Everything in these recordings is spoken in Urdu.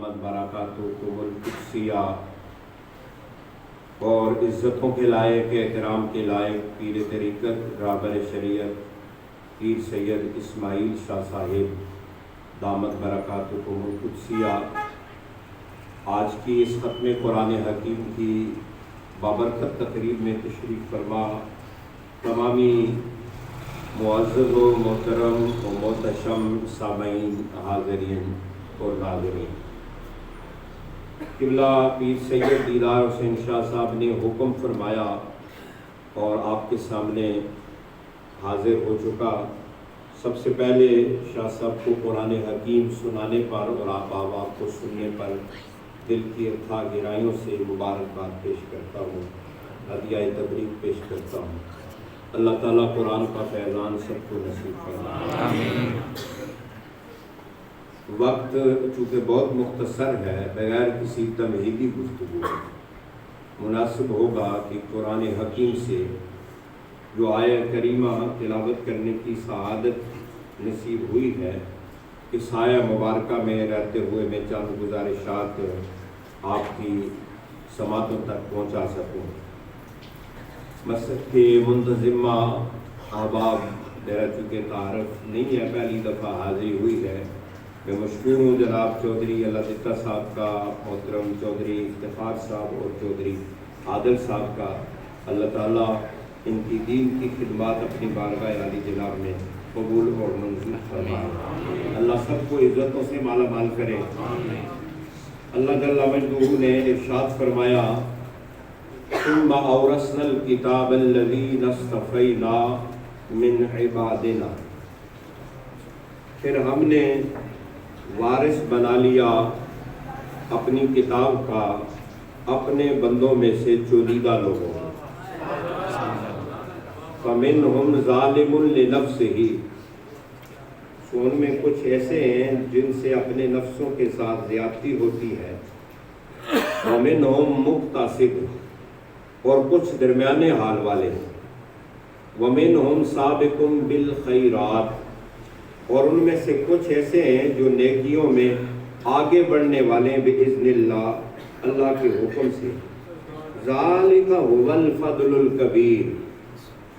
برکاتکم القدسیہ اور عزتوں کے لائق احترام کے لائق پیر طریقت رہبر شریعت پیر سید اسماعیل شاہ صاحب دامت برکاتکم القدسیہ آج کی اس ختم قرآن حکیم کی بابرکت تقریب میں تشریف فرما تمامی معزز و محترم و محتشم سامعین حاضرین اور ناظرین، قبلہ پیر سید دیدار حسین شاہ صاحب نے حکم فرمایا اور آپ کے سامنے حاضر ہو چکا۔ سب سے پہلے شاہ صاحب کو قرآن حکیم سنانے پر اور آپ کو سننے پر دل کی اتھا گہرائیوں سے مبارکباد پیش کرتا ہوں، ہدیہ تبریک پیش کرتا ہوں۔ اللہ تعالیٰ قرآن کا فیضان سب کو نصیب فرمائے۔ وقت چونکہ بہت مختصر ہے، بغیر کسی تمہیدی گفتگو مناسب ہوگا کہ قرآن حکیم سے جو آیہ کریمہ تلاوت کرنے کی سعادت نصیب ہوئی ہے، اس آیہ مبارکہ میں رہتے ہوئے میں چند گزارشات آپ کی سماعتوں تک پہنچا سکوں۔ مسجد کے منتظمہ احباب، میرا چونکہ تعارف نہیں ہے، پہلی دفعہ حاضری ہوئی ہے، میں مشکور ہوں جناب چودھری اللہ دتہ صاحب کا، محترم چودھری افتخار صاحب اور چودھری عادل صاحب کا۔ اللہ تعالیٰ ان کی دین کی خدمات اپنی بارگاہ عالی جناب میں قبول اور منظور فرمائے۔ اللہ سب کو عزتوں سے مالا مال کرے۔ اللہ جل مجدہ نے ارشاد فرمایا، ثم اورثنا الکتاب الذین اصطفینا من عبادنا، پھر ہم نے وارث بنا لیا اپنی کتاب کا اپنے بندوں میں سے چنیدہ لوگوں کو۔ فَمِنْهُمْ ظَالِمٌ لِنَفْسِهِ، سو ان میں کچھ ایسے ہیں جن سے اپنے نفسوں کے ساتھ زیادتی ہوتی ہے، وَمِنْهُمْ مُقْتَصِدٌ، اور کچھ درمیانے حال والے ہیں، وَمِنْهُمْ سَابِقٌ بِالْخَيْرَاتِ، اور ان میں سے کچھ ایسے ہیں جو نیکیوں میں آگے بڑھنے والے ہیں، بِإِذْنِ اللہ، اللہ کے حکم سے۔ ذَلِكَ هُوَ الْفَضْلُ الْكَبِيرُ،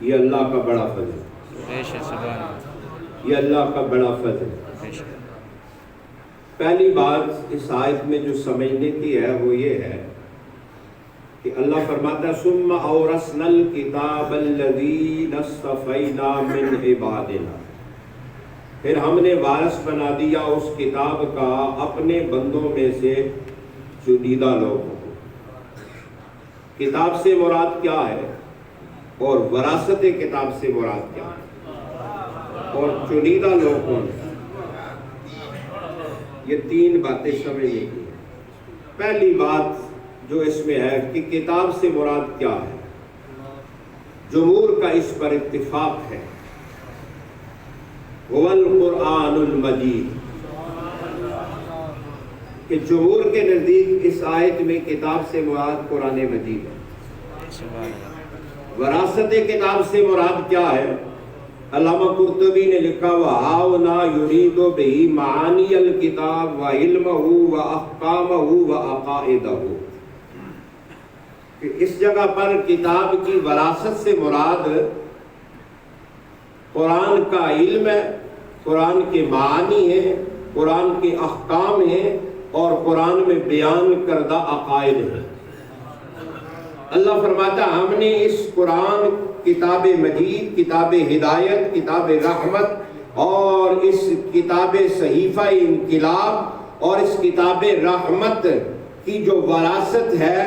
یہ اللہ کا بڑا فضل ہے، یہ اللہ کا بڑا فضل ہے۔ پہلی بات اس آیت میں جو سمجھنے کی ہے وہ یہ ہے کہ اللہ فرماتا ہے ثم اورثنا الکتاب الذین اصطفینا من عبادنا، پھر ہم نے وارث بنا دیا اس کتاب کا اپنے بندوں میں سے چنیدہ لوگوں کو۔ کتاب سے مراد کیا ہے اور وراثت کتاب سے مراد کیا ہے اور چنیدہ لوگ کون ہیں، یہ تین باتیں سمجھنے کی ہیں۔ پہلی بات جو اس میں ہے کہ کتاب سے مراد کیا ہے، جمہور کا اس پر اتفاق ہے، هو القرآن المجید، کہ جمہور کے نزدیک اس آیت میں کتاب سے مراد قرآن مجید ہے۔ وراثت کتاب سے مراد کیا ہے، علامہ قرطبی نے لکھا وَهَاهُنَا يُرِيدُ بِهِ مَعَانِيَ الْكِتَابِ وَعِلْمَهُ وَأَحْكَامَهُ وَعَقَائِدَهُ، کہ اس جگہ پر کتاب کی وراثت سے مراد قرآن کا علم ہے، قرآن کے معانی ہیں، قرآن کے احکام ہیں اور قرآن میں بیان کردہ عقائد ہیں۔ اللہ فرماتا ہم نے اس قرآن، کتاب مجید، کتاب ہدایت، کتاب رحمت اور اس کتاب صحیفہ انقلاب اور اس کتاب رحمت کی جو وراثت ہے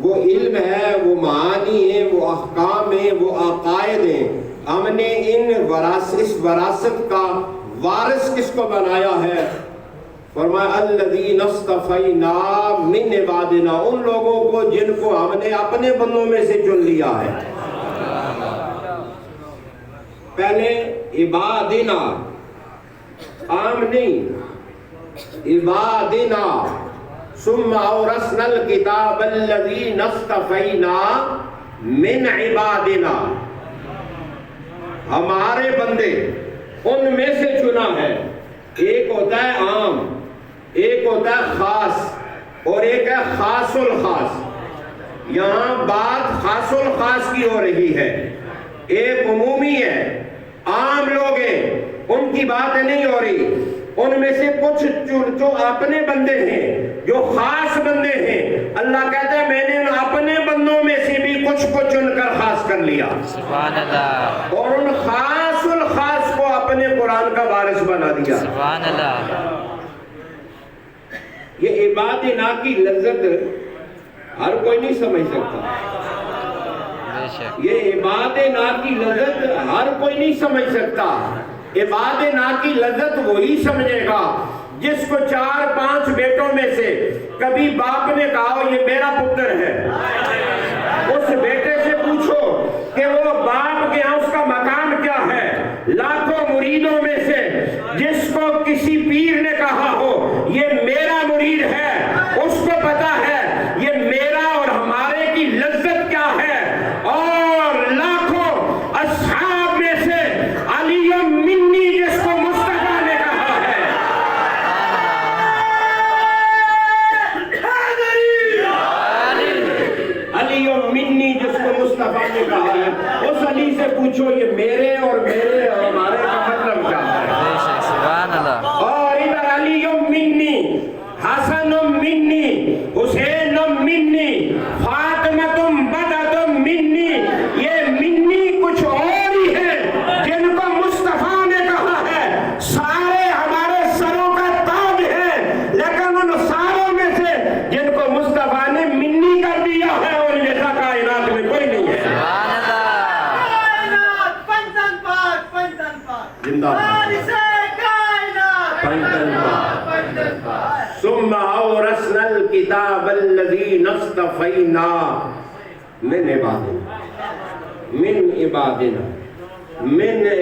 وہ علم ہے، وہ معانی ہیں، وہ احکام ہیں، وہ عقائد ہیں۔ ہم نے اس وراثت کا وارث کس کو بنایا ہے، فرمایا الذین اصطفینا من عبادنا، ان لوگوں کو جن کو ہم نے اپنے بندوں میں سے چن لیا ہے۔ پہلے عبادنا، عام نہیں، عبادنا، ثم اورثنا الکتاب الذین اصطفینا من عبادنا، ہمارے بندے ان میں سے چنا ہے۔ ایک ہوتا ہے عام، ایک ہوتا ہے خاص اور ایک ہے خاص الخاص. یہاں بات خاص الخاص کی ہو رہی ہے. ایک عمومی ہے، عام لوگ ہیں، ان کی بات نہیں ہو رہی. ان میں سے کچھ جو اپنے بندے ہیں، جو خاص بندے ہیں، اللہ کہتا ہے میں نے ان اپنے بندوں میں سے بھی کچھ کو چن کر خاص کر لیا. سبحان اللہ. اور ان خاص الخاص کو اپنے قرآن کا وارث بنا دیا. سبحان اللہ. یہ عبادنا کی لذت ہر کوئی نہیں سمجھ سکتا. بے شک. یہ عبادنا کی لذت ہر کوئی نہیں سمجھ سکتا. عبادنا کی لذت وہی سمجھے گا جس کو 4-5 بیٹوں میں سے کبھی باپ نے کہا یہ میرا پتر ہے. اس بیٹے سے پوچھو کہ وہ باپ کے ہاں اس کا مقام کیا ہے. لاکھوں مریدوں میں سے جس کو کسی پیر نے کہا ہو یہ میرا مرید ہے، اس کو پتا ہے یہ میرا اور ہمارے کی لذت کیا ہے. اور لاکھوں اصحاب میں سے علی منی جس کو مصطفیٰ نے کہا ہے، علی منی جس کو مصطفیٰ نے کہا ہے، اس علی سے پوچھو یہ میرے اور ہمارے کا مطلب کیا ہے. بے شک. سبحان اللہ. اور ادھر علی منی، حسن منی، حسین منی، فاطمہ بدت منی. یہ منی کچھ اور ہی ہے جن کو مصطفیٰ نے کہا ہے. سارے ہمارے سروں کا تاج ہے، لیکن ان ساروں میں سے جن کو مصطفیٰ نے منی کر دیا ہے اور جیسا کائنات میں کوئی نہیں ہے. سبحان اللہ. پنجن پاک زندہ ثم اورثنا الكتاب الذي اصطفينا من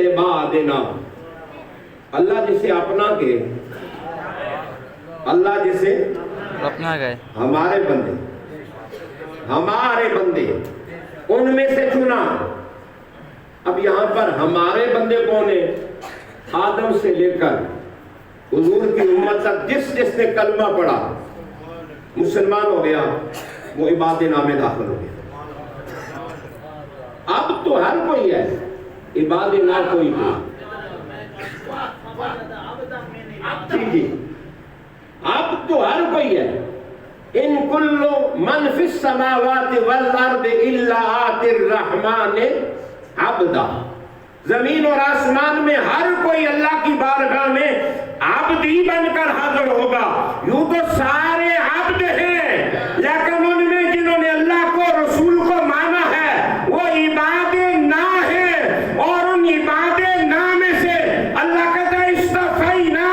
عبادنا. اللہ جسے اپنا کے، اللہ جسے اپنا گئے، ہمارے بندے ان میں سے چنا. اب یہاں پر ہمارے بندے کون ہیں؟ آدم سے لے کر حضور کی امت تک جس نے کلمہ پڑھا مسلمان ہو گیا، وہ عبادنا میں داخل ہو گیا. اب تو ہر کوئی ہے، عبادنا کوئی نہیں. جی اب تو ہر کوئی ہے. ان کل من فی السماوات والارض الا آتی الرحمن عبدا. زمین اور آسمان میں ہر کوئی اللہ کی بارگاہ میں عبد ہی بن کر حاضر ہوگا. یوں تو سارے عبد ہیں، لیکن ان میں جنہوں نے اللہ کو رسول کو مانا ہے وہ عباد نا ہے. اور ان عباد نا میں سے اللہ کہتا ہے استفینا،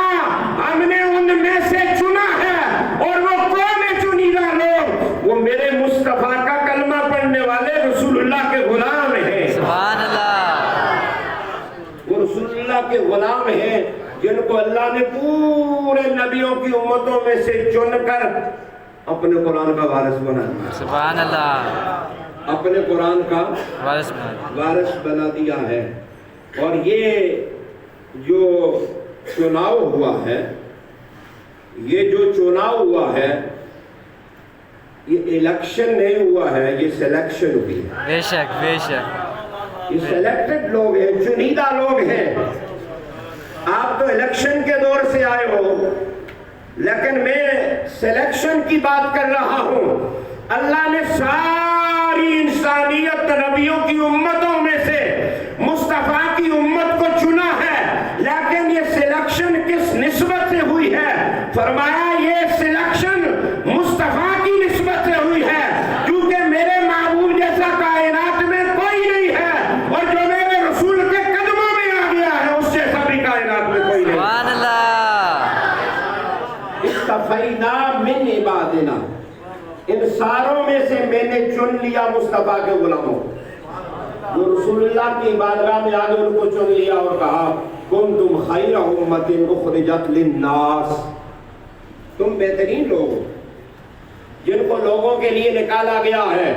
ہم نے ان میں سے چنا ہے. اور وہ کون ہے چنیدہ لوگ؟ وہ میرے مصطفیٰ کا کلمہ پڑھنے والے رسول اللہ کے غلام ہیں. سبحان اللہ. وہ رسول اللہ کے غلام ہیں جن کو اللہ نے پورے نبیوں کی امتوں میں سے چن کر اپنے قرآن کا وارث بنا دیا. سبحان اللہ. اپنے قرآن کا وارث بنا دیا ہے. اور یہ جو چناؤ ہوا ہے، یہ الیکشن نہیں ہوا ہے، یہ سلیکشن ہوئی ہے. بے شک. بے شک. یہ سلیکٹڈ لوگ ہیں، چنیدہ لوگ ہیں. آپ تو الیکشن کے دور سے آئے ہو، لیکن میں سلیکشن کی بات کر رہا ہوں. اللہ نے ساری انسانیت نبیوں کی امتوں میں سے مصطفیٰ کی امت کو چنا ہے. لیکن یہ سلیکشن کس نسبت سے ہوئی ہے؟ فرمایا یہ سلیکشن مصطفیٰ کی نسبت سے ہوئی ہے، کیونکہ میرے محبوب جیسا کائنات میں کوئی نہیں ہے، اور جو میرے رسول کے قدموں میں آ گیا ہے اس جیسا بھی کائنات میں کوئی نہیں. سبحان اللہ. استفینا من عبادنا، ان ساروں میں سے میں نے چن لیا مصطفیٰ کے غلاموں جو رسول اللہ کی بارگاہ میں آگے ان کو چن لیا اور کہا کنتم خیر امت اخرجت للناس. تم بہترین لوگ جن کو لوگوں کے لیے نکالا گیا ہے.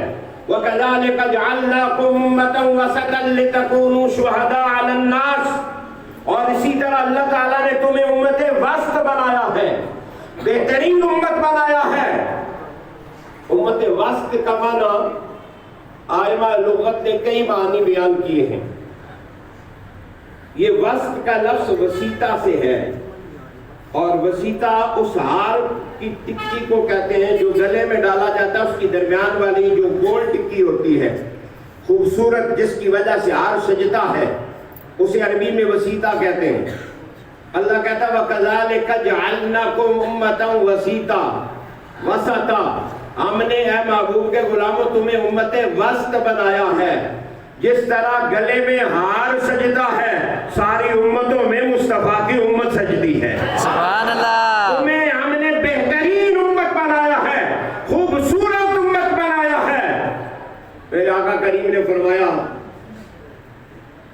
وَكَذَلِكَ جَعَلْنَاكُمْ أُمَّةً وَسَطًا لِتَكُونُوا شُهَدَاءَ عَلَى النَّاسِ. اور اسی طرح اللہ تعالیٰ نے تمہیں امت وسط بنایا ہے بہترین امت بنایا ہے۔ امت وسط کا معنی آئمہ لغت نے کئی معنی بیان کیے ہیں۔ یہ وسط کا لفظ وسیطہ سے ہے، اور وسیطہ اس ہار کی ٹکی کو کہتے ہیں جو گلے میں ڈالا جاتا ہے، اس کی درمیان والی جو گول ٹکی ہوتی ہے خوبصورت، جس کی وجہ سے ہار سجتا ہے، اسے عربی میں وسیطہ کہتے ہیں۔ اللہ کہتا ہے وَكَذَلِكَ جَعَلْنَاكُمْ أُمَّةً وَسِيطًا، وسطا، ہم نے اے محبوب کے غلاموں تمہیں امت وسط بنایا ہے۔ جس طرح گلے میں ہار سجدہ ہے، ساری امتوں میں مصطفیٰ کی امت سجدی ہے۔ سبحان اللہ۔ تمہیں ہم نے بہترین امت بنایا ہے، خوبصورت امت بنایا ہے۔ میرے آقا کریم نے فرمایا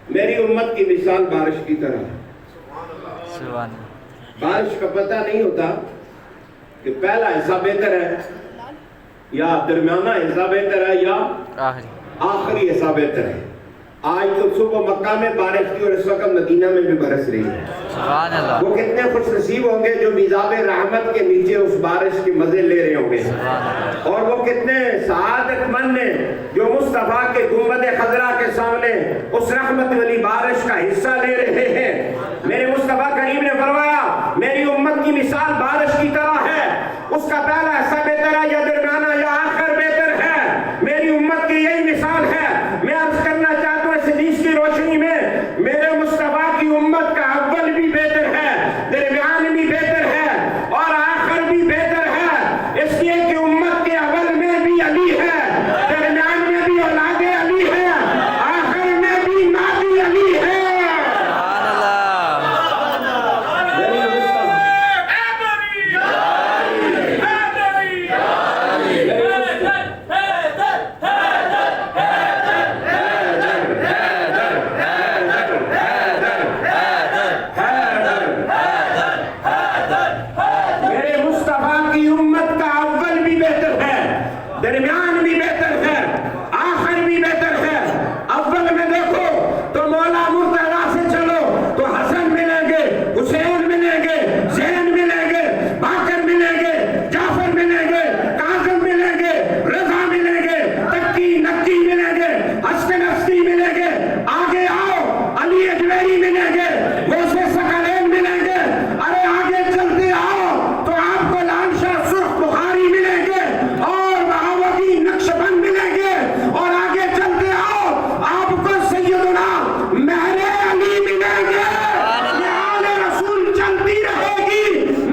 میری امت کی مثال بارش کی طرح ہے۔ سبحان اللہ۔ بارش کا پتہ نہیں ہوتا کہ پہلا حصہ بہتر ہے یا درمیانہ حصہ بہتر ہے یا آخری حصہ بہتر ہے۔ آج تو صبح مکہ میں بارش تھی اور اس وقت مدینہ میں بھی برس رہی ہے۔ سبحان اللہ۔ وہ کتنے خوش نصیب ہوں گے جو میزاب رحمت کے نیچے اس بارش کے مزے لے رہے ہوں گے، اور وہ کتنے سعادت مند ہیں جو مصطفیٰ کے گنبد خضرا کے سامنے اس رحمت والی بارش کا حصہ لے رہے ہیں۔ میرے مصطفیٰ کریم نے فرمایا میری امت کی مثال بارش کی طرح ہے، اس کا پہلا حصہ بہتر ہے یا درمیانہ یا آخر بہتر ہے۔ میری امت کی یہی مثال ہے۔ میں عرض کرنا چاہتا ہوں اس حدیث کی روشنی میں میرے مصطفیٰ کی امت کا اول بھی بہتر ہے، درمیان بھی بہتر ہے اور آخر بھی بہتر ہے، اس لیے کہ امت کے اول میں بھی علی ہے، درمیان میں بھی اولاد علی ہے، آخر میں بھی نبی علی ہے۔ درمیان بھی بہتر ہے، آخر بھی بہتر ہے۔ اول میں دیکھو تو مولا مرتضیٰ سے چلو تو حسن ملیں گے، حسین ملیں گے، زین ملیں گے، باقر ملیں گے، جعفر ملیں گے، کاظم ملیں گے، رضا ملیں گے، تکی نکی ملیں گے، حسن نفسی ملیں گے۔ آگے آؤ علی اجویری ملیں گے، موسیٰ ثقلین ملیں گے۔ ارے آگے چلتے آؤ تو آپ کو لال شاہ سرخ بخاری ملیں گے اور نقشبند ملیں گے، اور آگے چلتے آؤ آپ کو سیدنا مہر علی ملیں گے۔ یہ آل رسول چلتی رہے گی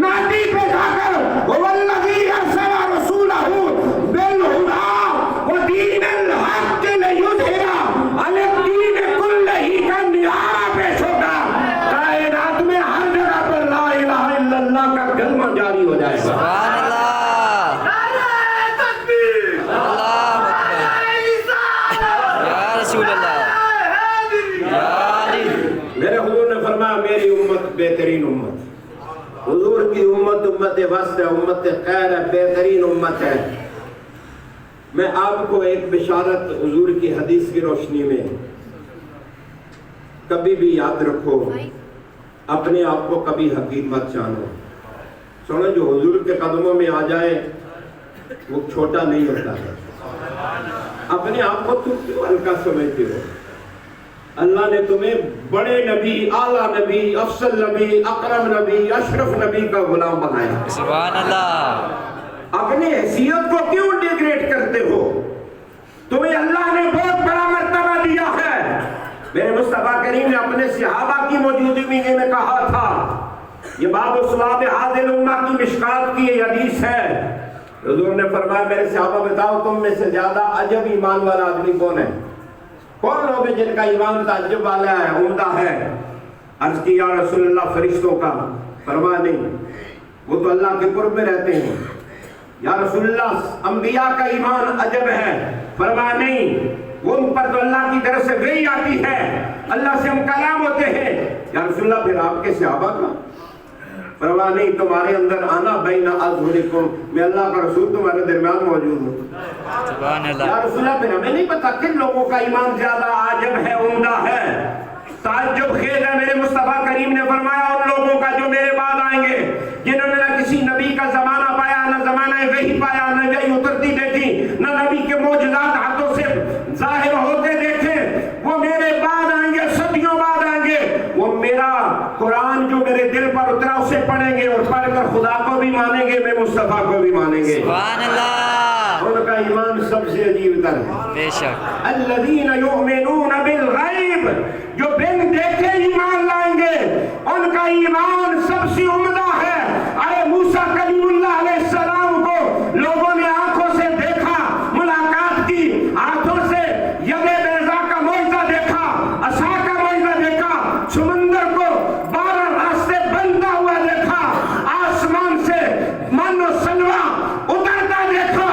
ناٹی پہ جا کر والذی ارسل رسولہ بالہدی ودین الحق لیظہرہ علی الدین کلہ کا نعرہ پیش ہوگا۔ کائنات میں ہر جگہ پر لا الہ الا اللہ کا کلمہ جاری ہو جائے گا۔ سبحان اللہ۔ میرے حضور نے فرمایا میری امت بہترین امت، حضور کی امت امت وسط ہے، امت خیر ہے، بہترین امت ہے۔ میں آپ کو ایک بشارت حضور کی حدیث کی روشنی میں کبھی بھی یاد رکھو، اپنے آپ کو کبھی حقیر مت جانو۔ سنو جو حضور کے قدموں میں آ جائے وہ چھوٹا نہیں ہوتا ہے۔ اپنے آپ کو تم کیوں ہلکا سمجھتے ہو؟ اللہ نے تمہیں بڑے نبی، اعلیٰ نبی، افضل نبی، اکرم نبی، اشرف نبی کا غلام بنایا۔ سبحان اللہ۔ اپنی حیثیت کو کیوں ڈیگریڈ کرتے ہو؟ تمہیں اللہ نے بہت بڑا مرتبہ دیا ہے۔ میرے مصطفیٰ کریم نے اپنے صحابہ کی موجودگی میں کہا تھا، یہ باب ثواب حاضر امہ کی مشکات کی حدیث ہے۔ حضور نے فرمایا میرے صحابہ بتاؤ تم میں سے زیادہ عجب ایمان والا آدمی کون ہے؟ کون لوگ ہیں جن کا ایمان تعجب والا ہے، عمدہ ہے؟ عرض کی یا رسول اللہ فرشتوں کا؟ فرمایا نہیں، وہ تو اللہ کے قرب میں رہتے ہیں۔ یا رسول اللہ انبیاء کا ایمان عجب ہے؟ فرمایا نہیں، وہ ان پر تو اللہ کی طرف سے وحی آتی ہے، اللہ سے ہم کلام ہوتے ہیں۔ یا رسول اللہ پھر آپ کے صحابہ کا؟ فرمایا نہیں، تمہارے اندر آنا بین اظہرکم، میں اللہ کا رسول تمہارے درمیان موجود ہوں۔ سبحان اللہ۔ یا رسول اللہ پھر ہمیں نہیں پتا کن لوگوں کا ایمان زیادہ عاجب ہے، عمدہ ہے، تعجب خیز ہے؟ میرے مصطفیٰ کریم نے فرمایا ان لوگوں کا جو میرے بعد آئیں گے، جنہوں نے نہ کسی نبی کا زمانہ پایا، نہ زمانہ وحی پایا، نہ وحی اترتی دیکھی، نہ نبی کے معجزات ہاتھوں سے ظاہر ہوتے دیکھے۔ وہ میرے بعد آئیں گے، صدیوں بعد آئیں گے، وہ میرا قرآن جو میرے دل پر اترا اسے پڑھیں گے، اور پڑھ کر خدا کو بھی مانیں گے، میں مصطفیٰ کو بھی مانیں گے۔ سبحان اللہ، ان کا ایمان سب سے عجیب تر ہے۔ بے شک، الذین یؤمنون بالغیب، جو بن دیکھے ایمان لائیں گے، ان کا ایمان سب سے عمدہ ہے۔ ارے موسیٰ کلیم اللہ علیہ السلام کو لوگوں نے آنکھوں سے دیکھا، ملاقات کی، ہاتھوں سے ید بیضا کا معجزہ دیکھا، عصا کا معجزہ دیکھا، سمندر کو 12 راستے بنتا ہوا دیکھا، آسمان سے من و سلوہ اترتا دیکھا،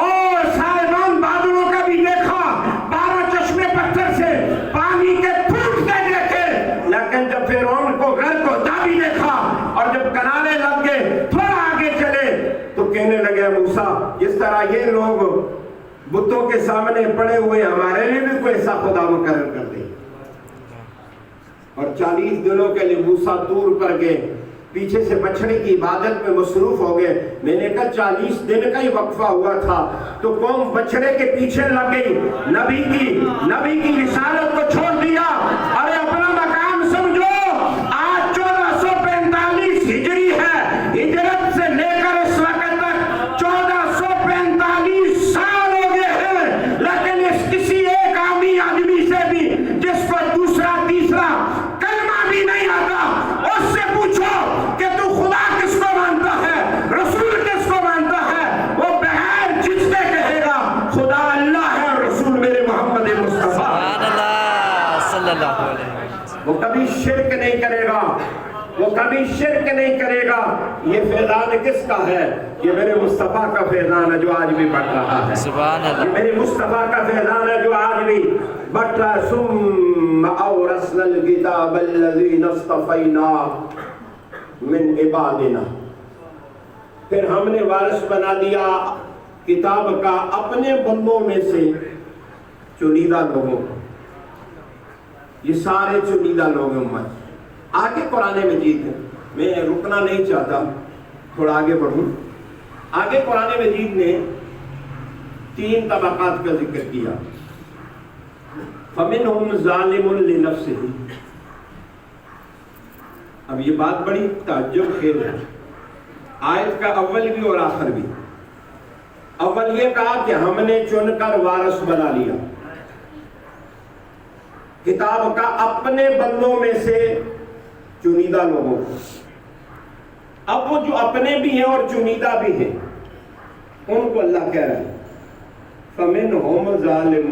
اور سائبان بادلوں کا بھی دیکھا، 12 چشمے پتھر سے پانی کے پھوٹتے دیکھے، لیکن جب فرعون کو غرق ہوتا بھی دیکھا، اور جب کنارے لگ گئے تھوڑا آگے چلے تو کہنے لگے موسیٰ جس طرح یہ لوگ بتوں کے سامنے پڑے ہوئے، ہمارے لیے بھی کوئی ایسا خدا مقرر کر دے۔ اور 40 دنوں کے لیے موسیٰ طور پر گئے، پیچھے سے بچڑے کی عبادت میں مصروف ہو گئے۔ میں نے کہا 40 دن کا ہی وقفہ ہوا تھا تو قوم بچڑے کے پیچھے لگ گئی، نبی کی رسالت کو چھوڑ دیا۔ ارے اپنا مقام سمجھو، آج 1445 ہجری ہے، ہجرت سے لے کر اس وقت تک 1445 سال ہو گئے ہیں، لیکن اس کسی ایک عامی آدمی سے بھی جس کو دوسرا تیسرا کلمہ بھی نہیں آتا، اس سے پوچھو کہ تو خدا کس کو مانتا ہے، رسول کس کو مانتا ہے، وہ بغیر جھجکے کہے گا خدا اللہ ہے اور رسول میرے محمد مصطفیٰ۔ سبحان اللہ، صلی اللہ علیہ وسلم۔ وہ کبھی شرک نہیں کرے گا، وہ کبھی شرک نہیں کرے گا۔ یہ فیضان کس کا ہے؟ یہ میرے مصطفیٰ کا فیضان ہے جو آج بھی بڑھ رہا ہے۔ سبحان یہ اللہ، میرے مصطفیٰ کا فیضان ہے جو آج بھی بڑھ رہا ہے۔ ثم اورثنا الکتاب الذین اصطفینا من عبادنا، پھر ہم نے وارث بنا دیا کتاب کا اپنے بندوں میں سے چنیدہ لوگوں کو۔ یہ سارے چنیدہ لوگ ہیں امت۔ آگے قرآن مجید ہے، میں رکنا نہیں چاہتا، تھوڑا آگے بڑھوں۔ آگے قرآن مجید نے 3 طبقات کا ذکر کیا۔ فَمِنْهُمْ ظَالِمٌ لِنَفْسِهِ، اب یہ بات بڑی تعجب خیز ہے، آیت کا اول بھی اور آخر بھی۔ اول یہ کہا کہ ہم نے چن کر وارث بنا لیا کتاب کا اپنے بندوں میں سے چنیدہ لوگوں کو۔ اب وہ جو اپنے بھی ہیں اور چنیدہ بھی ہیں ان کو اللہ کہہ رہا ہے فَمِنْهُمْ ظَالِمٌ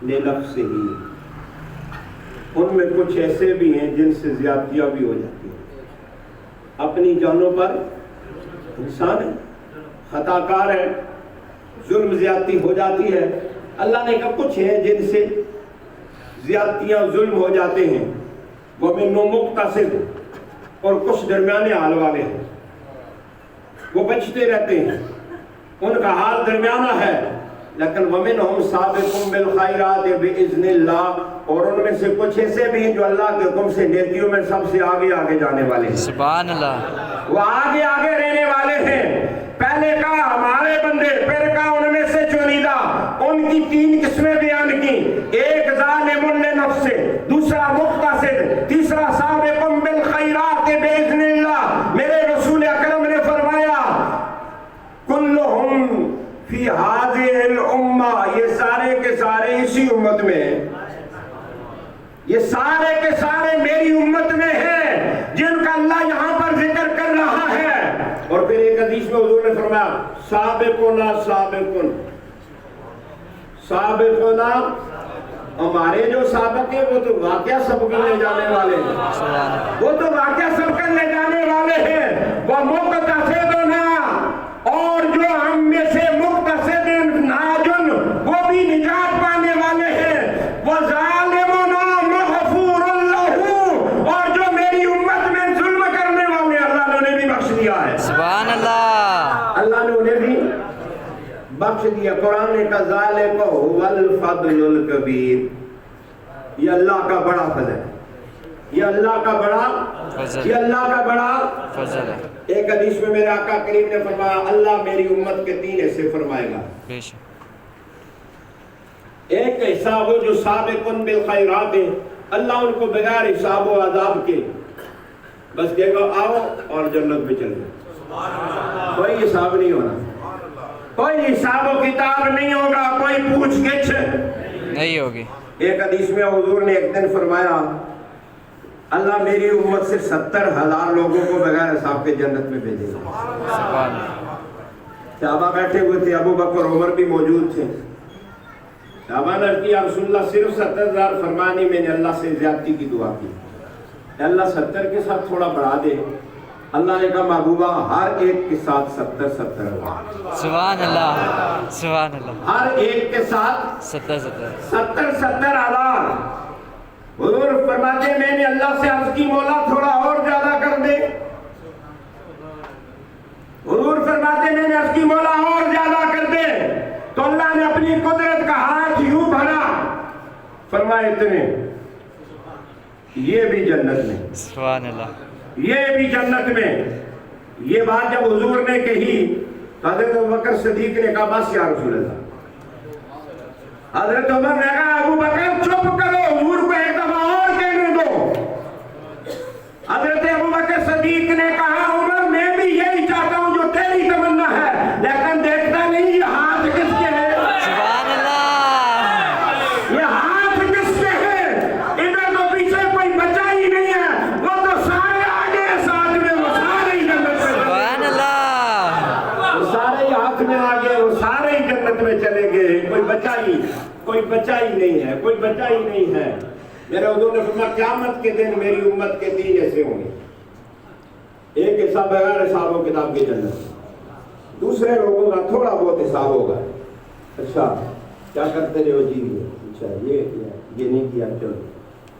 لِنَفْسِهِ، ان میں کچھ ایسے بھی ہیں جن سے زیادتیاں بھی ہو جاتی ہیں، اپنی جانوں پر انسان ہے، خطا کار ہے، ظلم زیادتی ہو جاتی ہے۔ اللہ نے کہا کچھ ہیں جن سے زیادتیاں ظلم ہو جاتے ہیں، وَمِنْهُمْ مُقْتَصِدٌ، اور کچھ درمیانے حال والے ہیں، وہ بچتے رہتے ہیں، ان کا حال درمیانہ ہے۔ لیکن وَمِنْهُمْ سَابِقٌ بِالْخَيْرَاتِ بِإِذْنِ اللَّهِ، اور ان میں سے کچھ ایسے بھی ہیں جو اللہ کے حکم سے نیکیوں میں سب سے آگے آگے جانے والے ہیں۔ سبحان اللہ، وہ آگے آگے رہنے والے ہیں۔ پہلے کہا ہمارے بندے، پھر کہا ان میں سے چنیدہ۔ ان کی 3 قسمیں بیان کی، ایک ظالم لنفسہ، دوسرا مقتصد، تیسرا سابق بالخیرات باذن اللہ۔ میرے رسول اکرم نے فرمایا کلہم فی ہذہ الامہ، یہ سارے کے سارے اسی امت میں ہیں، یہ سارے کے سارے میری امت میں ہیں جن کا اللہ یہاں پر ذکر کر رہا ہے۔ اور پھر ایک حدیث میں حضور نے فرمایا سابقنا سابقن، سابقنا، ہمارے جو سابق ہیں وہ تو واقعہ سبق لے جانے والے ہیں، وہ تو واقعہ سبق لے جانے والے ہیں۔ وہ مقتصدنا، اور جو ہم میں سے مقتصد ناجن وہ بھی نجات پانے والے ہیں۔ وہ ظالمنا مغفور لہ، اور جو میری امت میں ظلم کرنے والے اللہ نے انہیں بھی بخش دیا ہے۔ سبحان اللہ، اللہ نے انہیں بھی بخش دیا۔ قرآن نے کہا ذالک هو الفضل الکبیر، یہ اللہ کا بڑا فضل ہے، یہ اللہ کا بڑا فضل، یہ اللہ کا بڑا فضل ہے۔ ایک حدیث میں میرے آقا کریم نے فرمایا اللہ میری امت کے 3 حصے فرمائے گا. بے شک. ایک حصہ وہ جو سابقون بالخیرات ہیں، اللہ ان کو بغیر حساب و عذاب کے بس کہے گا آؤ اور جنت میں چلے. کوئی حساب نہیں ہونا، کوئی حساب و کتاب نہیں ہوگا، کوئی پوچھ گچھ نہیں ہوگی. ایک حدیث میں حضور نے ایک دن فرمایا اللہ میری امت سے 70,000 لوگوں کو بغیر حساب کے جنت میں بھیجے گا. سبحان اللہ. صحابہ بیٹھے ہوئے تھے، ابو بکر عمر بھی موجود تھے. صحابہ نے عرض کیا رسول اللہ صرف 70,000 فرمانی، میں نے اللہ سے زیادتی کی دعا کی، اللہ 70 کے ساتھ تھوڑا بڑھا دے. اللہ نے کہا محبوبہ ہر ایک کے ساتھ 70 سبحان اللہ. سبحان اللہ. ہر ایک کے ساتھ 70,000. حضور فرماتے میں نے اللہ سے عرض کی مولا تھوڑا اور زیادہ کر دے. حضور فرماتے میں نے عرض کی مولا اور زیادہ کر دے. تو اللہ نے اپنی قدرت کا ہاتھ یوں بھرا، فرمایا اتنے، یہ بھی جنت میں، سبحان اللہ. یہ بھی جنت میں. یہ بات جب حضور نے کہی تو حضرت ابوبکر صدیق نے کہا بس یا رسول اللہ. حضرت عمر نے کہا ابوبکر چپ کرو، حضور کو ایک دفعہ اور کہنے دو. حضرت ابوبکر صدیق نے کہا عمر میں بھی یہی چاہتا ہوں جو تیری تمنا ہے، لیکن دیکھتا نہیں یہ ہاتھ کس کے ہے. سبحان اللہ. یہ ہاتھ کس کے ہے؟ ادھر تو پیچھے کوئی بچا ہی نہیں ہے، وہ تو سارے آگے ساتھ میں، وہ سارے ہی جنت میں. سبحان اللہ. وہ سارے ہی ہاتھ میں آگے، وہ سارے ہی جنت میں چلے گئے. کوئی بچا ہی نہیں ہے، کوئی بچا ہی نہیں ہے. میرے حضور نے فرمایا قیامت کے دن میری امت کے 3 ایسے ہوں گے. ایک حصہ بغیر حساب و کتاب کی جنت، دوسرے لوگوں کا تھوڑا بہت حساب ہوگا. اچھا کیا کرتے رہے ہو جی، اچھا یہ نہیں کیا، چلو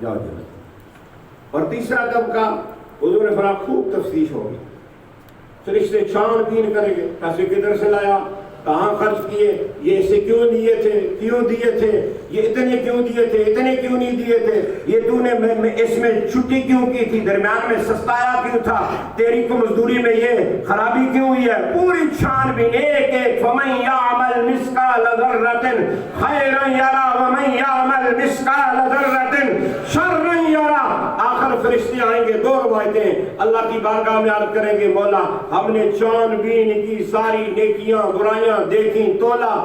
جاؤ جنت. اور تیسرا طبقہ حضور نے فرمایا خوب تفتیش ہوگی، فرشتے چھان بین کریں گے، پیسے کدھر سے لایا، کہاں خرچ کیے، یہ اسے کیوں دیے تھے، کیوں دیے تھے، یہ اتنے کیوں دیے تھے، اتنے کیوں نہیں دیے تھے، یہ تو نے اس میں چھٹی کیوں کی تھی، درمیان میں سستایا کیوں تھا، تیری کو مزدوری میں یہ خرابی کیوں ہوئی ہے. پوری چھان بھی ایک ایک. فَمَنْ يَعْمَلْ مِثْقَالَ ذَرَّةٍ خَيْرًا يَرَهُ وَمَنْ يَعْمَلْ مِثْقَالَ ذَرَّةٍ شَرًّا يَرَهُ. آخر فرشتے آئیں گے، 2 روایتیں، اللہ کی بارگاہ میں عرض کریں گے مولا ہم نے چھان بین کی، ساری نیکیاں برائیاں دیکھیں، تولا،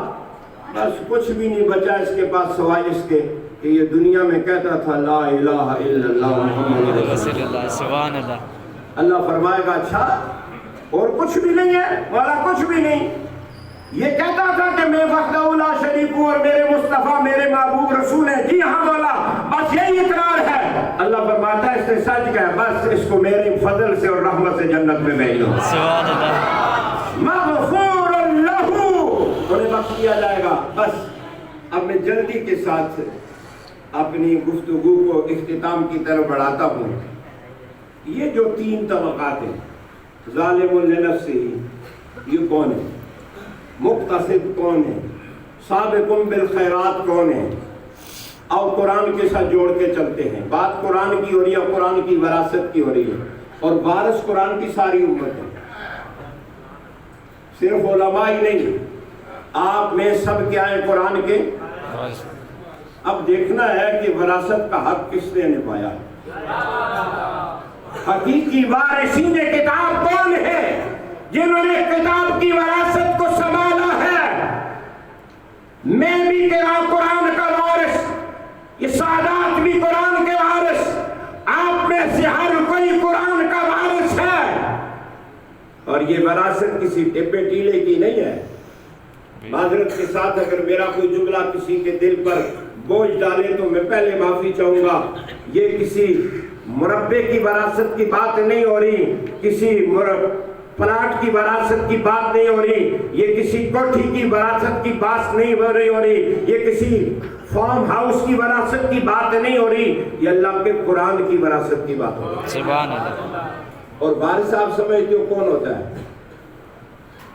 بس کچھ بھی نہیں بچا اس کے پاس سوائے اس کے کہ یہ دنیا میں کہتا تھا لا الہ الا اللہ محمد رسول اللہ. سبحان اللہ. اللہ فرمائے گا اچھا اور کچھ بھی نہیں ہے مولا، کچھ بھی نہیں. یہ کہتا تھا کہ میں وحدہ لا شریک ہوں اور میرے مصطفیٰ میرے محبوب رسول ہیں. جی ہاں مولا بس یہی اقرار ہے. اللہ فرماتا ہے اس نے سچ کہا، بس اس کو میرے فضل سے اور رحمت سے جنت میں بھیج دو. سبحان اللہ. مغفور لہ، انہیں بخش دیا جائے گا. بس اب میں جلدی کے ساتھ اپنی گفتگو کو اختتام کی طرف بڑھاتا ہوں. یہ جو 3 طبقات ہیں، ظالم لنفسہ یہ کون ہے، مقتصد کون ہے، سابقون بالخیرات کون ہے، اور قرآن کے ساتھ جوڑ کے چلتے ہیں. بات قرآن کی ہو رہی ہے، قرآن کی وراثت کی ہو رہی ہے، اور وارث قرآن کی ساری امت ہے، صرف علماء ہی نہیں. آپ میں سب کیا ہیں قرآن کے. اب دیکھنا ہے کہ وراثت کا حق کس نے نبھایا. حقیقی وارثین کتاب کون ہے، جنہوں نے کتاب کی وراثت کو سنبھالا ہے. میں بھی تیرا قرآن کا وارث، یہ سادات بھی قرآن کے وارث، آپ میں سے ہر کوئی قرآن کا وارث ہے. اور یہ وراثت کسی ٹپے ٹیلے کی نہیں ہے. معذرت کے ساتھ اگر میرا کوئی جملہ کسی کے دل پر بوجھ ڈالے تو میں پہلے معافی چاہوں گا. یہ کسی مربے کی وراثت کی بات نہیں ہو رہی، کسی پلاٹ کی وراثت کی بات نہیں ہو رہی، یہ کسی کوٹھی کی وراثت کی بات نہیں ہو رہی، یہ کسی فارم ہاؤس کی وراثت کی بات نہیں ہو رہی، یہ اللہ کے قرآن کی وراثت کی بات ہو رہی. سبحان اللہ. اور وارث آپ سمجھتے ہو کون ہوتا ہے؟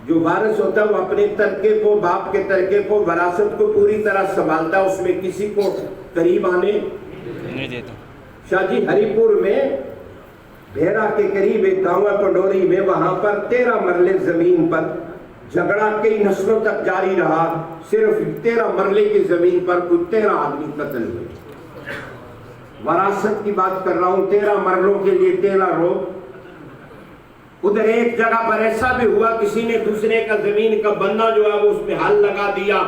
جو وارث ہوتا ہے وہ اپنے ترکے کو، باپ کے ترکے کو، وراثت کو پوری طرح سنبھالتا ہے، اس میں کسی کو قریب آنے نہیں دیتا. شاہ جی ہری پور میں بھیرا کے قریب ایک گاؤں ہے پنڈوری میں، وہاں پر 13 مرلے زمین پر جھگڑا کئی نسلوں تک جاری رہا، صرف 13 مرلے کی زمین پر کوئی 13 آدمی قتل ہوئے۔ وراثت کی بات کر رہا ہوں، 13 مرلوں کے لیے 13 روپ۔ ادھر ایک جگہ پر ایسا بھی ہوا، کسی نے دوسرے کا زمین کا بننا جو ہے وہ اس میں حل لگا دیا،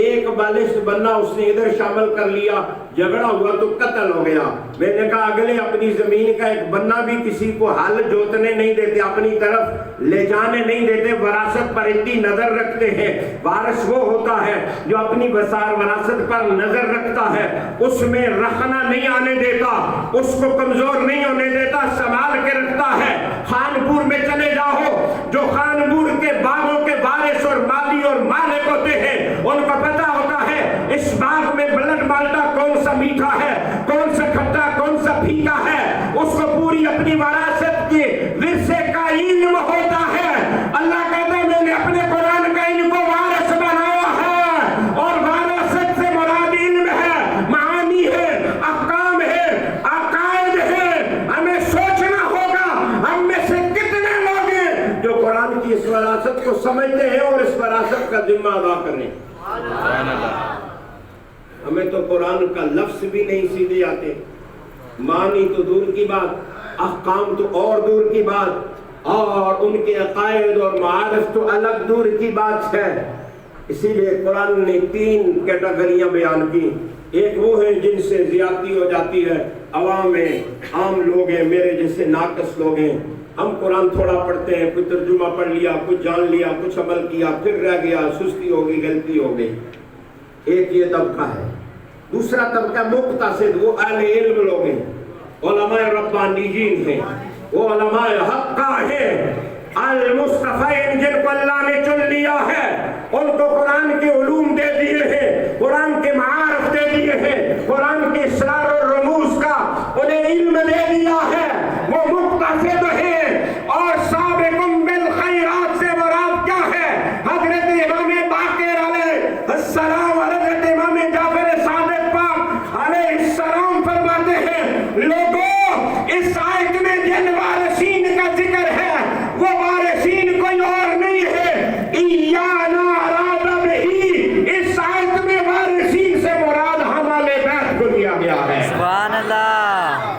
ایک بالش بننا اس نے ادھر شامل کر لیا، جھگڑا ہوا تو قتل ہو گیا۔ میں نے کہا اگلے اپنی زمین کا ایک بننا بھی کسی کو حل جوتنے نہیں دیتے، اپنی طرف لے جانے نہیں دیتے، وراثت پر اتنی نظر رکھتے ہیں۔ وارث وہ ہوتا ہے جو اپنی وراثت پر نظر رکھتا ہے، اس میں رخنا نہیں آنے دیتا، اس کو کمزور نہیں ہونے دیتا، سنبھال کے رکھتا ہے۔ خانپور میں چلے جاؤ، جو خانپور کے باغوں کے وارث اور مالی اور مالک ہوتے ہیں، ان کو پتا ہوتا ہے اس باغ میں بلڈ مالٹا کون سا میٹھا ہے، کون سا کھٹا، کون سا پھیکا ہے، اس کو پوری اپنی وراثت کے ورثے کا علم ہوتا ہے۔ اللہ کہتا ہے میں نے اپنے قرآن کا ان کو وارث بنایا ہے، اور وراثت سے مراد علم ہے، معانی ہے، احکام ہے، عقائد ہے۔ ہمیں سوچنا ہوگا ہم میں سے کتنے لوگ ہیں جو قرآن کی اس وراثت کو سمجھتے ہیں اور اس وراثت کا ذمہ ادا کریں۔ ہمیں تو قرآن کا لفظ بھی نہیں سیدھے آتے، معنی تو دور کی بات، احکام تو اور دور کی بات، اور ان کے عقائد اور معارف تو الگ دور کی بات ہے۔ اسی لیے قرآن نے 3 کیٹیگریاں بیان کی۔ ایک وہ ہے جن سے زیادتی ہو جاتی ہے، عوام میں عام لوگ ہیں، میرے جیسے ناقص لوگ ہیں، ہم قرآن تھوڑا پڑھتے ہیں، کچھ ترجمہ پڑھ لیا، کچھ جان لیا، کچھ عمل کیا، پھر رہ گیا، سستی ہو گئی، غلطی ہو گئی۔ ایک یہ طبقہ ہے۔ دوسرا طبقہ مقتصد، وہ اہل علم لوگ ہیں، علماء ربانیین ہیں، وہ علماء حقہ ہیں، المصطفین جن کو اللہ نے چن لیا ہے، ان کو قرآن کے علوم دے دیے ہیں، قرآن کے معارف دے دیے ہیں، قرآن کے اسرار اور رموز کا انہیں علم دے دیا ہے، وہ مقتصد ہیں۔ اور سابقون بالخیرات سے مراد کیا ہے؟ حضرت امام باقر علیہ السلام، حضرت امام جعفر صادق پاک علیہ السلام فرماتے ہیں، لوگوں اس آیت میں جن وارثین کا ذکر ہے وہ وارثین کوئی اور نہیں ہے، ایانا اراد بہی، اس آیت میں وارثین سے مراد حمل بیت کو لیا گیا ہے۔ سبحان اللہ۔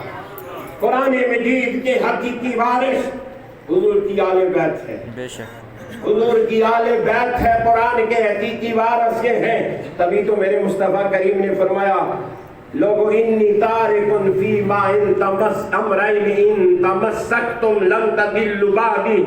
قرآن مجید کے حقیقی وارث حضور کی آل بیت ہے، بے شک حضور کی آل بیت ہے، قرآن کے حقیقی وارث یہ ہیں۔ تبھی تو میرے مصطفیٰ کریم نے فرمایا، لوگو انی تارکن فیما ان تمس امرین ان تمسکتم لن تضلوا بعدی،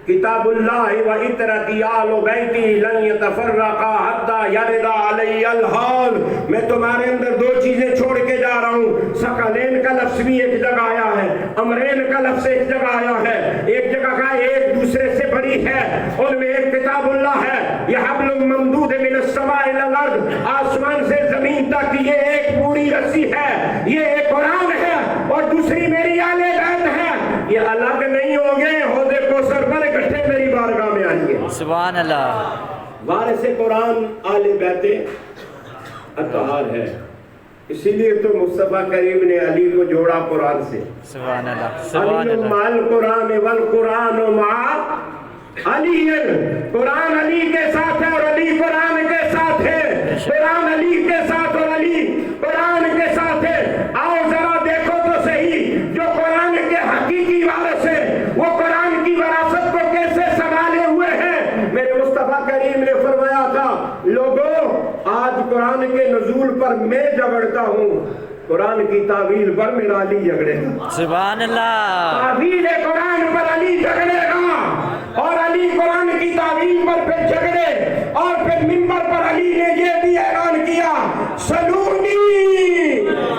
کتاب اللہ و اطرتی آل بیتی لن یتفرقا حتی یرد علی الحال۔ میں تمہارے اندر 2 چیزیں چھوڑ کے جا رہا ہوں۔ ثقلین کا لفظ بھی ایک جگہ آیا ہے، امرین کا لفظ ایک جگہ آیا ہے، ایک جگہ کا ایک دوسرے سے بڑی ہے، ان میں ایک کتاب اللہ ہے، یہ حبل ممدود من السماء الی الارض، آسمان سے زمین تک یہ ایک پوری رسی ہے، یہ ایک قرآن ہے، اور دوسری میری آل بیت ہے۔ یہ الگ نہیں ہوں گے، حوض کوثر پر اکٹھے میری بارگاہ میں آئیں گے۔ سبحان اللہ۔ وارث قرآن آل بیت اطہار ہے۔ اسی لیے تو مصطفیٰ کریم نے علی کو جوڑا قرآن سے۔ سبحان اللہ، سبحان علی اللہ۔ مع القرآن والقرآن مع علی، قرآن علی کے ساتھ ہے اور علی قرآن کے ساتھ ہے، قرآن علی کے ساتھ اور علی قرآن کے ساتھ ہے۔ آؤ ذرا دیکھو تو صحیح، جو قرآن کے حقیقی وارث ہیں وہ قرآن کی وراثت کو کیسے سنبھالے ہوئے ہیں۔ میرے مصطفیٰ کریم نے فرمایا تھا، لوگوں آج قرآن کے نزول پر میں جھگڑتا ہوں، قرآن کی تعویل پر میرا علی جھگڑے گا۔ سبحان اللہ۔ تعویل قرآن پر علی جھگڑے گا، اور علی قرآن کی تعویل پر پھر جھگڑے، اور پھر منبر پر علی نے یہ بھی اعلان کیا، سلونی،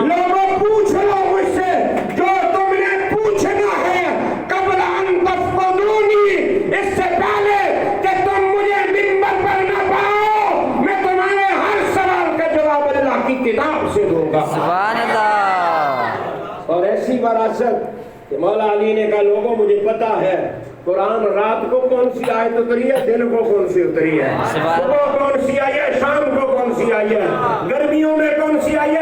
لوگوں پوچھ لو مجھ سے جو تم نے پوچھنا ہے، قبل ان تفقدونی، اس سے پہلے کہ تم مجھے منبر پر نہ پاؤ، میں تمہارے ہر سوال کا جواب اللہ کی کتاب سے دوں گا۔ سبحان اللہ۔ اور ایسی وراثت کہ مولا علی نے کہا، لوگوں مجھے پتا ہے قرآن رات کو کون سی آیت اتری ہے، دن کو کون سی اتری ہے، صبح کون سی آئی ہے، شام کو کون سی آئی ہے، گرمیوں میں کون سی آئی ہے،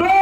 2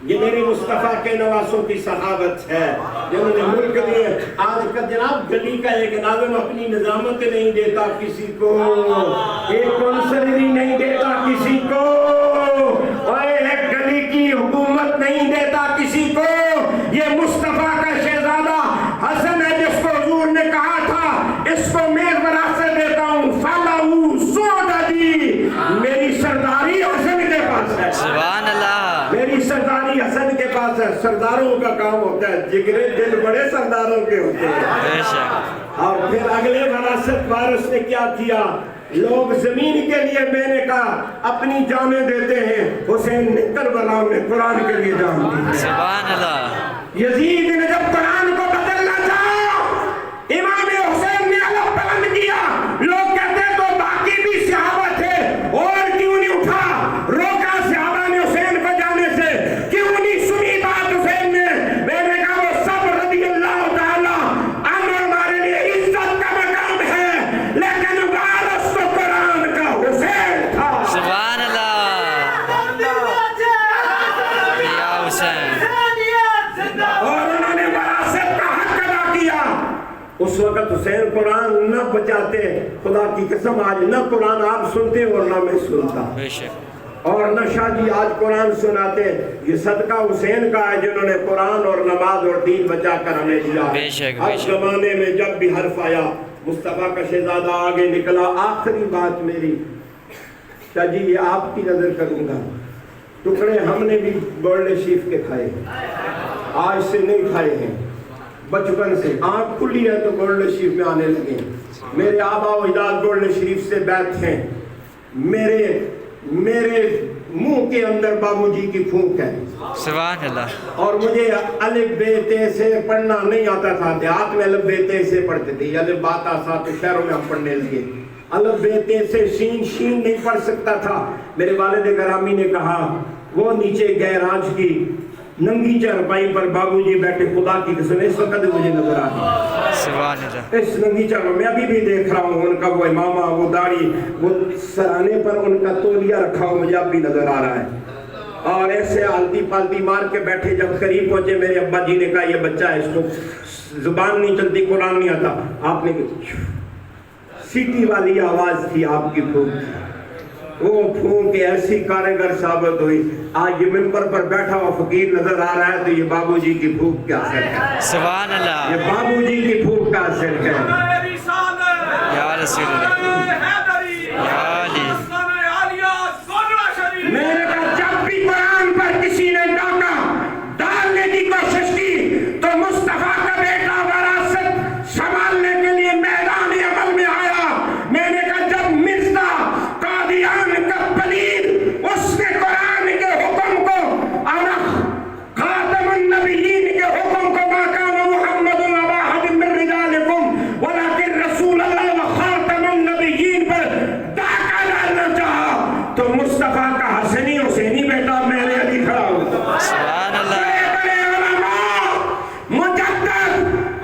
یہ میرے مصطفیٰ کے نواسوں کی صحابت ہے جنہوں نے ملک لیے. آج کا جناب گلی کا ایک ناظم اپنی نظامت نہیں دیتا کسی کو, ایک کونسلری نہیں دیتا کسی کو, اور ایک گلی کی حکومت نہیں دیتا کسی کو. یہ مصطفیٰ کا شہزادہ حسن ہے جس کو حضور نے کہا تھا اس کو میں وراثت دیتا ہوں. فَلَهُ سُعْدَدِي, میری سرداری حسن کے پاس ہے. سبحان اللہ. میری سرداری حسن کے پاس ہے. سرداروں کا کام ہوتا ہے, جگرے دل بڑے سرداروں کے ہوتے ہیں. بے شک. اور پھر اگلے وراثت وارث نے کیا کیا؟ لوگ زمین کے لیے میں نے کہا اپنی جانیں دیتے ہیں, حسین نے کربلا میں قرآن کے لیے جان دی. سبحان اللہ. یزید نے جب قرآن کو بدلنا چاہا, امام حسین نے الگ بلند کیا. لوگ کہتے ہیں تو باقی بھی صحابہ تھے, اور کیوں نہیں اٹھا روکا صحابہ نے حسین کو جانے سے؟ کیوں نہیں سنی بات حسین نے؟ میں نے کہا وہ سب رضی اللہ تعالی عنہ ہمارے لیے عزت کا مقام ہے, لیکن وارث تو قرآن کا حسین تھا. سبحان اللہ. یا حسین. اور انہوں نے وراثت کا حق ادا کیا. اس وقت حسین قرآن نہ بچاتے, خدا کی قسم آج نہ قرآن آپ سنتے اور نہ میں سنتا, بے شک. اور نہ شاہ جی آج قرآن سناتے. یہ صدقہ حسین کا ہے جنہوں نے قرآن اور نماز اور دین بچا کر ہمیں دیا. بے شک, بے ہر شک. زمانے میں جب بھی حرف آیا مصطفیٰ کا شہزادہ آگے نکلا. آخری بات میری شاہ جی, یہ آپ کی نظر کروں گا, ٹکڑے ہم نے بھی گولڈ شیف کے کھائے, آج سے نہیں کھائے ہیں, بچپن سے. آنکھ کھلی ہے تو گولڈ شریف میں آنے لگے. میرے آبا و اجداد گولڈ شریف سے بیت ہیں. میرے منہ کے اندر بابو جی کی پھونک ہے. سبحان اللہ. اور مجھے الف بے تے سے پڑھنا نہیں آتا تھا. دیہات میں الف بے تے سے پڑھتے تھے, الف بات آسا تو شہروں میں ہم پڑھنے لگے. الف بے تے سے شین شین نہیں پڑھ سکتا تھا. میرے والد گرامی نے کہا وہ نیچے گیراج کی ننگی چارپائی پر بابو جی بیٹھے, خدا کی قسم اس وقت مجھے نظر آ رہی. سبحان اللہ. اس ننگی چارپائی میں ابھی بھی دیکھ رہا ہوں, ان کا وہ امامہ, وہ داڑھی, وہ سرانے پر ان کا تولیہ رکھا ہوا مجھے اب بھی نظر آ رہا ہے. اور ایسے آلتی پالتی مار کے بیٹھے. جب قریب پہنچے میرے ابا جی نے کہا یہ بچہ ہے, اس کو زبان نہیں چلتی, قرآن نہیں آتا. آپ نے سیٹی والی آواز تھی آپ کی پھونک, وہ پھونک ایسی کارگر ثابت ہوئی. آج یہ منبر پر بیٹھا ہوا فقیر نظر آ رہا ہے تو یہ بابو جی کی پھونک کا اثر ہے. سبحان اللہ. یہ بابو جی کی پھونک کا اثر ہے. یا رسول اللہ. یا علی. میں نے کہا جب بھی قرآن پر کسی نے ڈاکہ ڈالنے کی کوشش کی تو مصطفیٰ کا بیٹا وراثت سنبھالنے کے لیے میدان عمل میں آیا. میں نے کہا جب مرزا قادیان کا پلید اس نے قرآن کے حکم کو اور خاتم النبیین کے حکم کو ما کان محمد ابا احد من رجالکم ولکن رسول اللہ و خاتم النبیین پر ڈاکہ ڈالنا چاہا تو مصطفیٰ کا حسنی حسینی بیٹا میرے علی کھڑا ہوا. سبحان اللہ. مجدد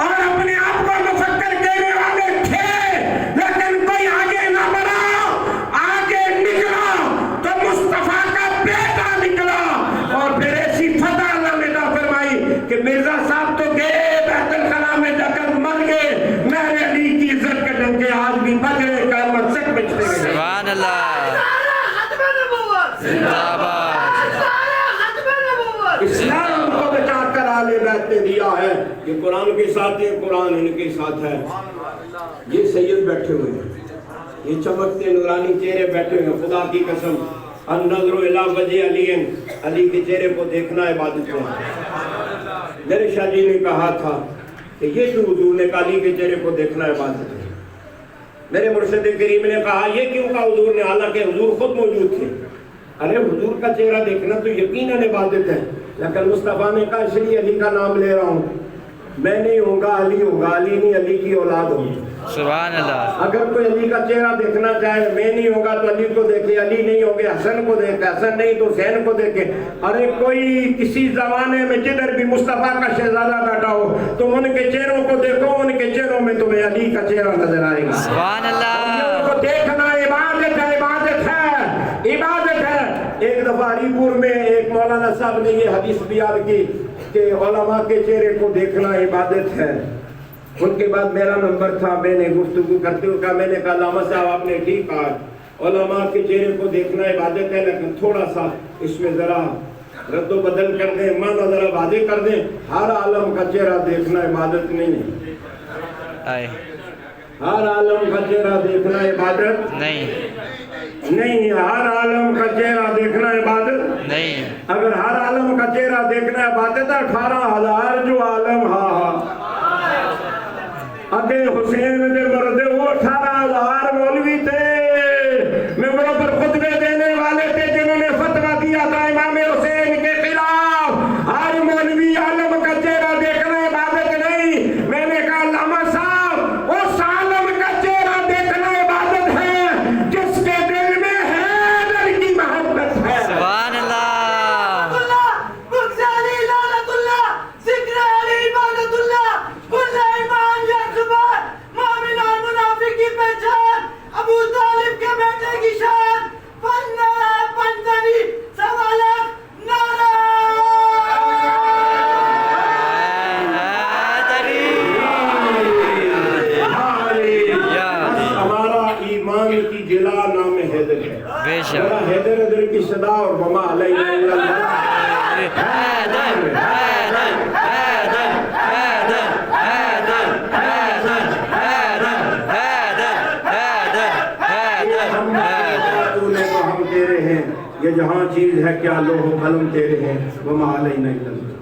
اور اپنے آپ کو مفکر کہنے والے تھے, لیکن کوئی آگے نہ بڑھا. آگے نکلا تو مصطفیٰ کا بیٹا نکلا. اور پھر ایسی فتح اللہ نے عطا فرمائی کہ مرزا صاحب تو گئے بیت الخلا میں جا کر مر گئے, میرے علی کی عزت کے ڈنکے آج بھی بج رہے, قیامت تک بجتے گئے. سبحان اللہ. زندہ باد. اسلام کو بچا کر آل بیت نے دیا ہے. یہ قرآن کے ساتھ ہے, قرآن ان کے ساتھ ہے. یہ سید بیٹھے ہوئے ہیں, یہ چمکتے نورانی چہرے بیٹھے ہوئے ہیں. خدا کی قسم النظر الی وجہ علی, علی کے چہرے کو دیکھنا عبادت ہے. میرے شاہ جی نے کہا تھا کہ یہ جو حضور نے علی کے چہرے کو دیکھنا عبادت ہے. میرے مرشد کریم نے کہا یہ کیوں کہا حضور نے, حالانکہ حضور خود موجود تھے. ارے حضور کا چہرہ دیکھنا تو یقیناً عبادت ہے, لیکن مصطفیٰ نے کہا اس لیے علی کا نام لے رہا ہوں. میں نہیں ہوں گا, علی ہوگا. علی نہیں, علی کی اولاد ہوگی. سبحان اللہ. اگر کوئی علی کا چہرہ دیکھنا چاہے, میں نہیں ہوگا تو علی کو دیکھے, علی نہیں ہوگے حسن کو دیکھے, حسن نہیں تو حسین کو دیکھے. ارے کوئی کسی زمانے میں جدھر بھی مصطفیٰ کا شہزادہ بیٹھا ہو تو ان کے چہروں کو دیکھو, ان کے چہروں میں تمہیں علی کا چہرہ نظر آئے گا. سبحان اللہ. کو دیکھنا عبادت ہے, عبادت ہے, عبادت ہے. ایک دفعہ علی پور میں ایک مولانا صاحب نے یہ حدیث بیان کی کہ علماء کے چہرے کو دیکھنا عبادت ہے. ان کے بعد میرا نمبر تھا, میں نے گفتگو کرتے ہوئے کہا, میں نے کہا علامہ صاحب آپ نے ٹھیک کہا, علماء کے چہرے کو دیکھنا عبادت ہے, لیکن تھوڑا سا اس میں ذرا رد و بدل کر دیں, معنی ذرا واضح کر دیں. ہر عالم کا چہرہ دیکھنا عبادت نہیں ہے. آئے ہر عالم کا چہرہ دیکھنا عبادت نہیں. ہر عالم کا چہرہ دیکھنا عبادت نہیں. اگر ہر عالم کا چہرہ دیکھنا عبادت ہے, 18,000 جو عالم اگے حسین دے مردے وہ 18,000 مولوی تھے, ممبروں پر خطبے دینے والے تھے جنہوں نے فتویٰ دیا تھا امام حسین کے خلاف. ہر مولوی عالم کا چہرہ دیکھنا عبادت نہیں. میں نے کہا علامہ صاحب اس عالم کا چہرہ دیکھنا عبادت ہے جس کے دل میں حیدر کی محبت ہے. سبحان اللہ. بغض علی لعنت اللہ, ذکر علی عبادت اللہ, کل ایمان یا زبان, مومن اور منافق کی پہچان, ابو طالب کے بیٹے کی شان, پنجری سوالت نعرہ ہمارا ایمان کی جلا نام حیدر ہے. بے شک. حیدر حیدر کی صدا اور وما علینا الا البلاغ. حیدر حیدر حیدر حیدر حیدر حیدر حیدر حیدر حیدر حیدر. تو نے تو ہم تیرے ہیں, یہ جہاں چیز ہے کیا لوح و قلم تیرے ہیں, وما علینا الا البلاغ.